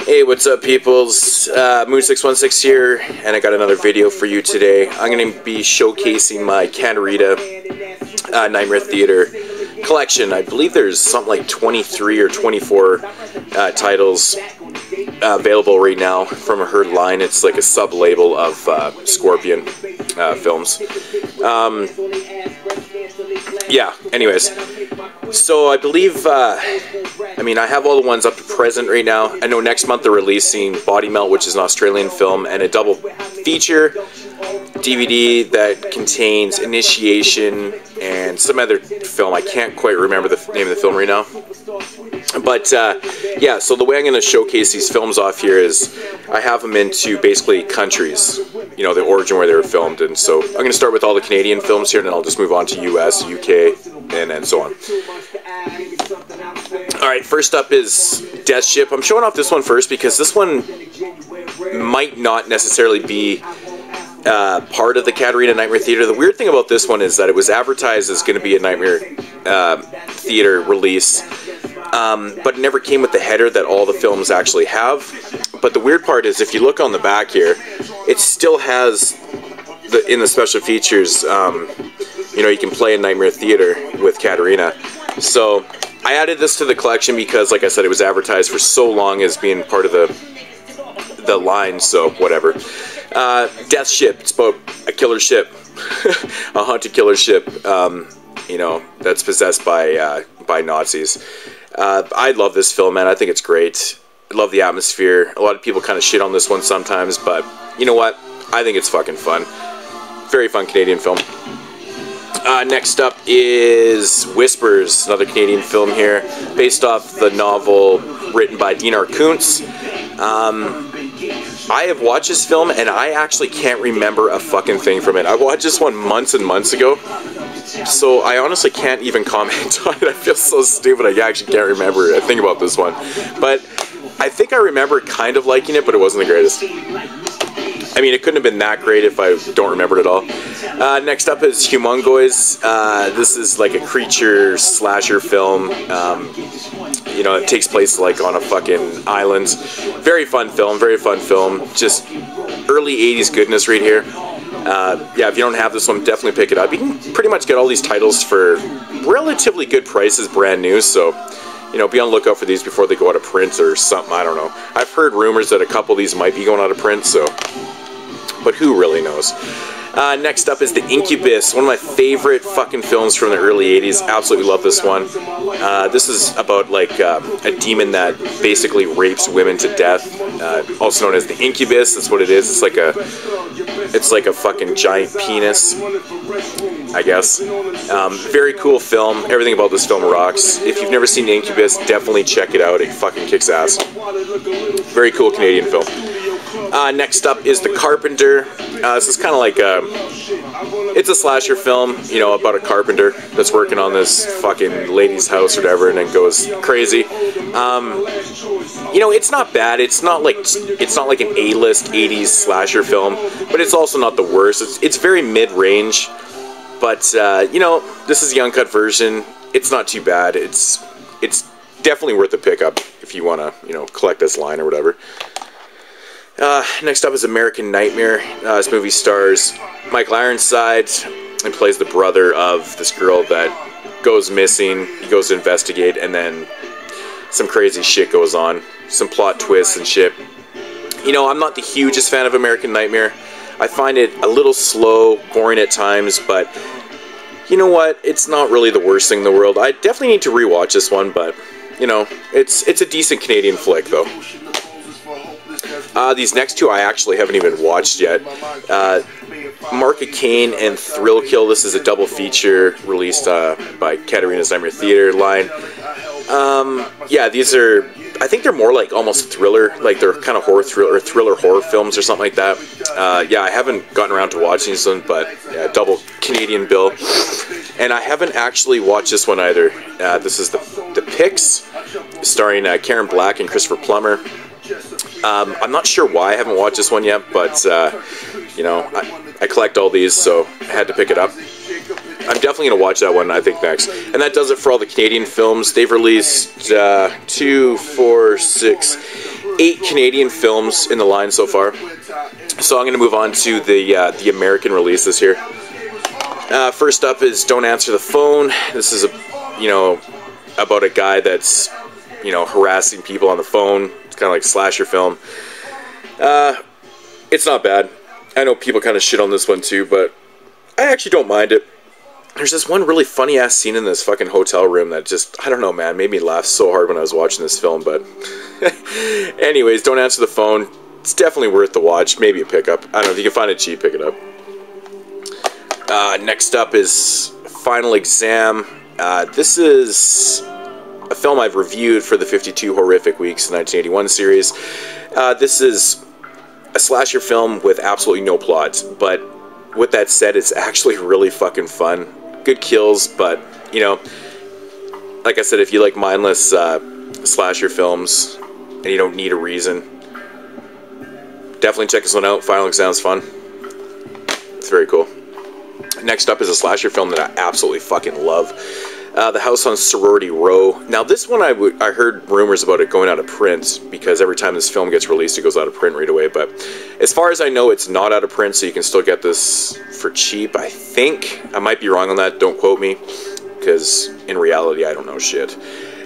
Hey, what's up, peoples? Moon616 here, and I got another video for you today. I'm going to be showcasing my Katarina Nightmare Theater collection. I believe there's something like 23 or 24 titles available right now from her line. It's like a sub-label of Scorpion films. Yeah, anyways. So I believe, I have all the ones up to present right now. I know next month they're releasing Body Melt, which is an Australian film, and a double feature DVD that contains Initiation and some other film. I can't quite remember the name of the film right now. But, yeah, so the way I'm going to showcase these films off here is I have them into basically countries, you know, the origin where they were filmed. And so I'm going to start with all the Canadian films here, and then I'll just move on to US, UK, and so on. Alright, first up is Death Ship. I'm showing off this one first because this one might not necessarily be part of the Katarina Nightmare Theater. The weird thing about this one is that it was advertised as going to be a Nightmare Theater release, but it never came with the header that all the films actually have. But the weird part is, if you look on the back here, it still has, in the special features, you know, you can play a Nightmare Theater with Katarina. So I added this to the collection because, like I said, it was advertised for so long as being part of the line, so whatever. Death Ship. It's about a killer ship, a haunted killer ship, you know, that's possessed by Nazis. I love this film, man. I think it's great. I love the atmosphere. A lot of people kind of shit on this one sometimes, but you know what? I think it's fucking fun. Very fun Canadian film. Next up is Whispers, another Canadian film here, based off the novel written by Dinar Kuntz. I have watched this film, and I actually can't remember a fucking thing from it. I watched this one months and months ago, so I honestly can't even comment on it. I feel so stupid, I actually can't remember a thing about this one. But I think I remember kind of liking it, but it wasn't the greatest. I mean, it couldn't have been that great if I don't remember it at all. Next up is Humongoys. This is like a creature slasher film. You know, it takes place like on a fucking island. Very fun film, very fun film. Just early 80s goodness right here. Yeah, if you don't have this one, definitely pick it up. You can pretty much get all these titles for relatively good prices, brand new, so you know, be on the lookout for these before they go out of print or something, I don't know. I've heard rumors that a couple of these might be going out of print, so, but who really knows? Next up is The Incubus, one of my favorite fucking films from the early 80s. Absolutely love this one. This is about like a demon that basically rapes women to death, also known as the Incubus. That's what it is. It's like a fucking giant penis, I guess. Very cool film. Everything about this film rocks. If you've never seen The Incubus, definitely check it out. It fucking kicks ass. Very cool Canadian film. Next up is The Carpenter. This is kind of like it's a slasher film, you know, about a carpenter that's working on this fucking lady's house or whatever, and then goes crazy. You know, it's not bad. It's not like an A-list 80s slasher film, but it's also not the worst. It's very mid-range, but you know, this is the uncut version. It's not too bad. It's definitely worth a pickup if you want to, you know, collect this line or whatever. Next up is American Nightmare. This movie stars Michael Ironside and plays the brother of this girl that goes missing. He goes to investigate, and then some crazy shit goes on. Some plot twists and shit. You know, I'm not the hugest fan of American Nightmare. I find it a little slow, boring at times, but you know what? It's not really the worst thing in the world. I definitely need to rewatch this one, but you know, it's a decent Canadian flick, though. These next two I actually haven't even watched yet. Mark of Cain and Thrill Kill. This is a double feature released by Katarina's Nightmare Theater line. Yeah, these are, I think they're more like almost thriller, like they're kind of thriller horror films or something like that. Yeah, I haven't gotten around to watching this one, but yeah, double Canadian bill. And I haven't actually watched this one either. This is the Pix, starring Karen Black and Christopher Plummer. I'm not sure why I haven't watched this one yet, but you know, I collect all these, so I had to pick it up. I'm definitely going to watch that one, I think, next. And that does it for all the Canadian films. They've released 2, 4, 6, 8 Canadian films in the line so far. So I'm going to move on to the American releases here. First up is Don't Answer the Phone. This is about a guy that's harassing people on the phone. It's kind of like a slasher film. It's not bad. I know people kind of shit on this one too, but I actually don't mind it. There's this one really funny ass scene in this fucking hotel room that just, I don't know, man, made me laugh so hard when I was watching this film. But anyways, Don't Answer the Phone. It's definitely worth the watch. Maybe a pickup. I don't know, if you can find it cheap, pick it up. Next up is Final Exam. This is a film I've reviewed for the 52 Horrific Weeks 1981 series. This is a slasher film with absolutely no plot, but with that said, it's actually really fucking fun. Good kills, but, like I said, if you like mindless slasher films and you don't need a reason, definitely check this one out. Final Exam's fun. It's very cool. Next up is a slasher film that I absolutely fucking love. The House on Sorority Row. Now, this one I heard rumors about it going out of print, because every time this film gets released, it goes out of print right away. But as far as I know, it's not out of print, so you can still get this for cheap, I think. I might be wrong on that, don't quote me, because in reality, I don't know shit.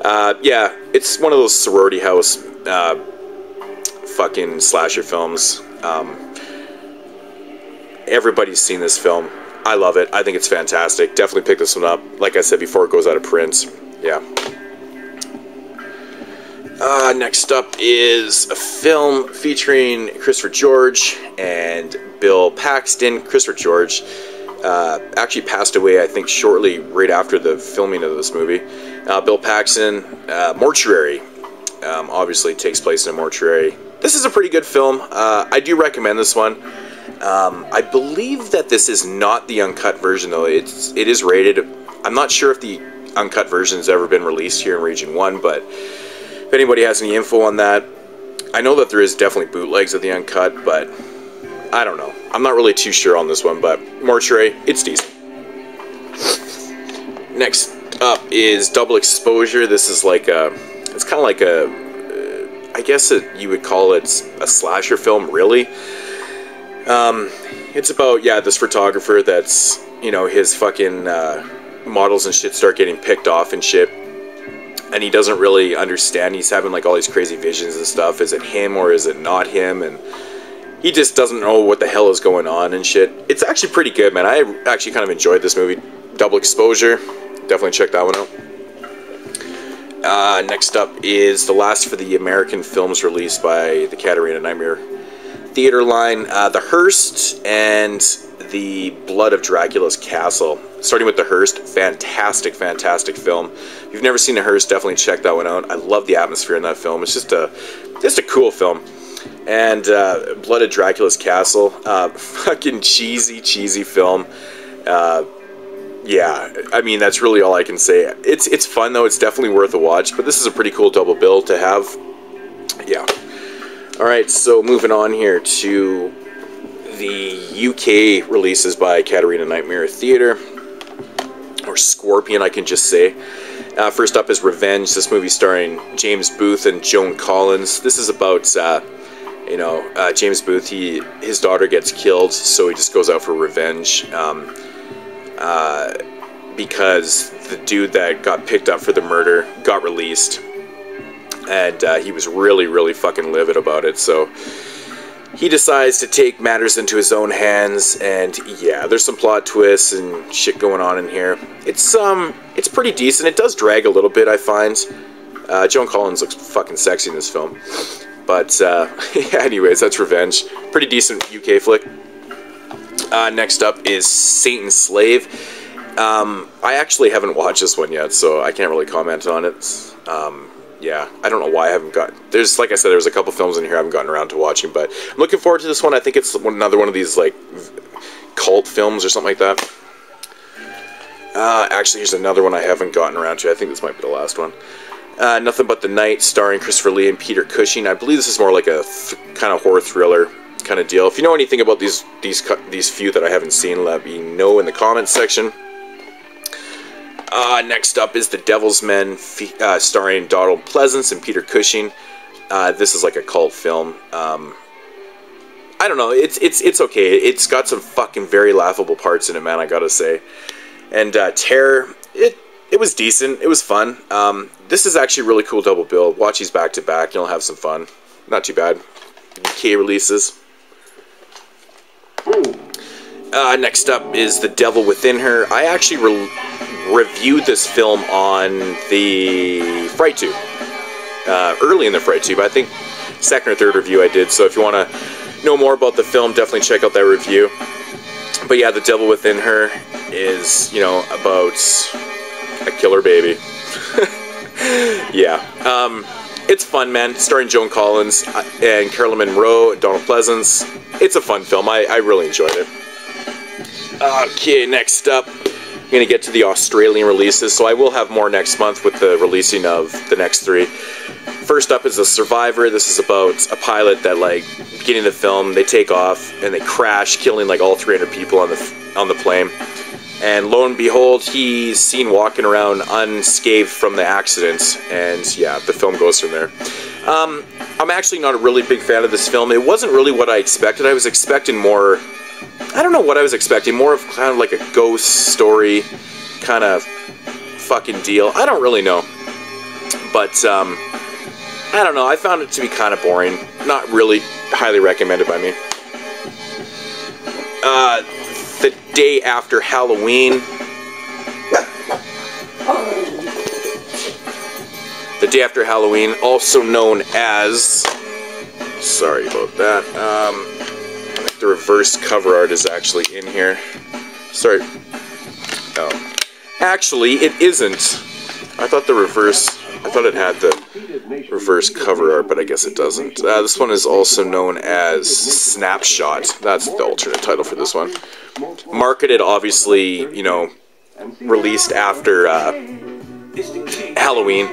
Yeah, it's one of those sorority house fucking slasher films. Everybody's seen this film. I love it. I think it's fantastic. Definitely pick this one up. Like I said before, it goes out of print. Yeah. Next up is a film featuring Christopher George and Bill Paxton. Christopher George actually passed away, I think, shortly right after the filming of this movie. Bill Paxton, Mortuary. Obviously takes place in a mortuary. This is a pretty good film. I do recommend this one. I believe that this is not the uncut version, though. It is rated. I'm not sure if the uncut version has ever been released here in Region 1, but if anybody has any info on that, I know that there is definitely bootlegs of the uncut, but I don't know. I'm not really too sure on this one, but Mortuary, it's decent. Next up is Double Exposure. This is like it's kind of like I guess you would call it a slasher film, really. It's about, this photographer that's, his fucking models and shit start getting picked off and shit, and he doesn't really understand. He's having like all these crazy visions and stuff. Is it him or is it not him? And he just doesn't know what the hell is going on and shit. It's actually pretty good, man. I actually kind of enjoyed this movie. Double Exposure. Definitely check that one out. Next up is the last for the American films released by the Katarina Nightmare Theater line, The Hearst and The Blood of Dracula's Castle. Starting with The Hearst, fantastic film. If you've never seen The Hearst, definitely check that one out. I love the atmosphere in that film. It's just a cool film. And Blood of Dracula's Castle, fucking cheesy film. Yeah, I mean, that's really all I can say. It's fun though. It's definitely worth a watch. But this is a pretty cool double bill to have. Yeah. Alright, so moving on here to the UK releases by Katarina Nightmare Theatre, or Scorpion, I can just say. First up is Revenge, this movie starring James Booth and Joan Collins. This is about, James Booth, his daughter gets killed, so he just goes out for revenge, because the dude that got picked up for the murder got released. And he was really fucking livid about it, so he decides to take matters into his own hands. And yeah, there's some plot twists and shit going on in here. It's pretty decent. It does drag a little bit, I find. Joan Collins looks fucking sexy in this film, but anyways, that's Revenge. Pretty decent UK flick. Next up is Satan's Slave. I actually haven't watched this one yet, so I can't really comment on it. Yeah, I don't know why I haven't gotten... like I said, there's a couple films in here I haven't gotten around to watching, but I'm looking forward to this one. I think it's another one of these, like, cult films or something like that. Actually, here's another one I haven't gotten around to. I think this might be the last one. Nothing But the Night, starring Christopher Lee and Peter Cushing. I believe this is more like a kind of horror thriller kind of deal. If you know anything about these few that I haven't seen, let me know in the comments section. Next up is The Devil's Men, starring Donald Pleasance and Peter Cushing. This is like a cult film. I don't know, it's okay. It's got some fucking very laughable parts in it, man, I gotta say. And Terror, it was decent. It was fun. This is actually a really cool double bill. Watch these back to back. You'll have some fun. Not too bad. UK releases. Next up is The Devil Within Her. I actually reviewed this film on the Fright Tube. Early in the Fright Tube. I think second or third review I did. So if you want to know more about the film, definitely check out that review. But yeah, The Devil Within Her is, you know, about a killer baby. Yeah. It's fun, man. Starring Joan Collins and Carolyn Monroe and Donald Pleasance. It's a fun film. I really enjoyed it. Okay, next up, I'm going to get to the Australian releases. So I will have more next month with the releasing of the next three. First up is The Survivor. This is about a pilot that, like, beginning of the film, they take off and they crash, killing like all 300 people on the plane. And lo and behold, he's seen walking around unscathed from the accident. And yeah, the film goes from there. I'm actually not a really big fan of this film. It wasn't really what I expected. I was expecting more... I don't know what I was expecting. More of kind of like a ghost story kind of fucking deal. I don't really know. But, I don't know. I found it to be kind of boring. Not really highly recommended by me. The Day After Halloween. The Day After Halloween, also known as... Sorry about that. I think the reverse cover art is actually in here. Sorry. Oh. Actually, it isn't. I thought it had the reverse cover art, but I guess it doesn't. This one is also known as Snapshot. That's the alternate title for this one. Marketed, obviously, you know, released after Halloween.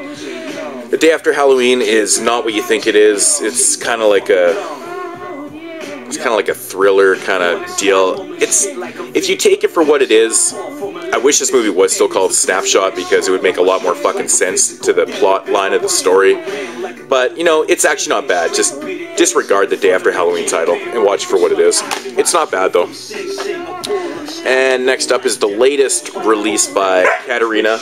The Day After Halloween is not what you think it is. It's kind of like a thriller kind of deal. If you take it for what it is, I wish this movie was still called Snapshot because it would make a lot more fucking sense to the plot line of the story. But, you know, it's actually not bad. Just disregard the Day After Halloween title and watch it for what it is. It's not bad, though. And next up is the latest release by Katarina,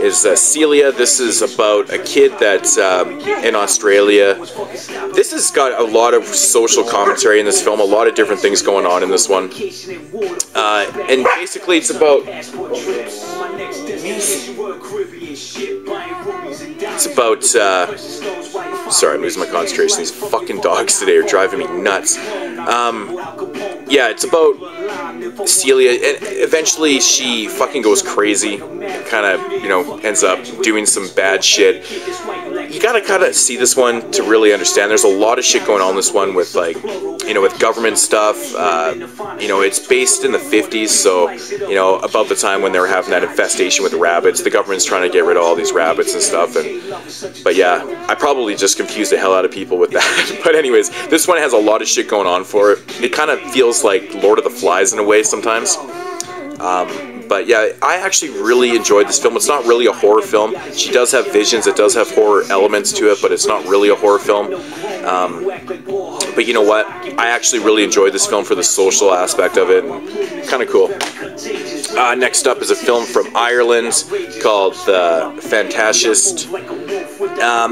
is Celia. This is about a kid that's in Australia. This has got a lot of social commentary in this film, a lot of different things going on in this one. And basically it's about... sorry, I'm losing my concentration. These fucking dogs today are driving me nuts. Yeah, it's about Celia, and eventually she fucking goes crazy, kind of, you know, ends up doing some bad shit. You gotta kind of see this one to really understand. There's a lot of shit going on in this one with, like, you know, with government stuff. You know, it's based in the 50s, so, you know, about the time when they were having that infestation with rabbits. The government's trying to get rid of all these rabbits and stuff, but yeah, I probably just confused the hell out of people with that. But anyways, this one has a lot of shit going on for it. It kind of feels like Lord of the Flies in a way sometimes. But yeah, I actually really enjoyed this film. It's not really a horror film. She does have visions, it does have horror elements to it, but it's not really a horror film. But you know what? I actually really enjoyed this film for the social aspect of it. Kind of cool. Next up is a film from Ireland called The Fantasist.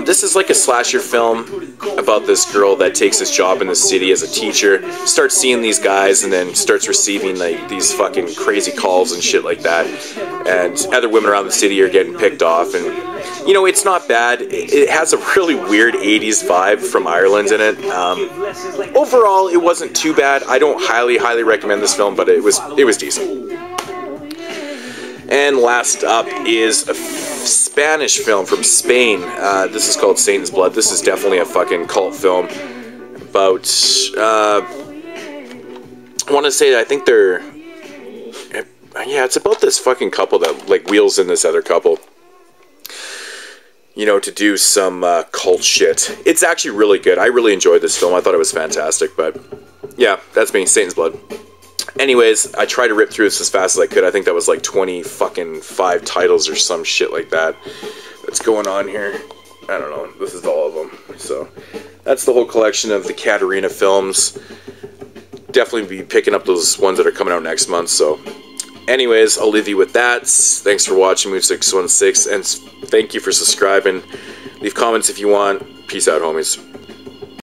This is like a slasher film about this girl that takes this job in the city as a teacher, starts seeing these guys, and then starts receiving like these fucking crazy calls and shit like that. And other women around the city are getting picked off, and you know, it's not bad. It has a really weird 80s vibe from Ireland in it. Overall, it wasn't too bad. I don't highly recommend this film, but it was decent. And last up is a Spanish film from Spain. This is called Satan's Blood. This is definitely a fucking cult film about, I want to say, I think they're, yeah, it's about this fucking couple that, like, wheels in this other couple, you know, to do some cult shit. It's actually really good. I really enjoyed this film. I thought it was fantastic, but yeah, that's me, Satan's Blood. Anyways, I tried to rip through this as fast as I could. I think that was like 25 titles or some shit like that. What's going on here? I don't know. This is all of them. So that's the whole collection of the Katarina films. Definitely be picking up those ones that are coming out next month. So anyways, I'll leave you with that. Thanks for watching Move 616, and thank you for subscribing. Leave comments if you want. Peace out, homies.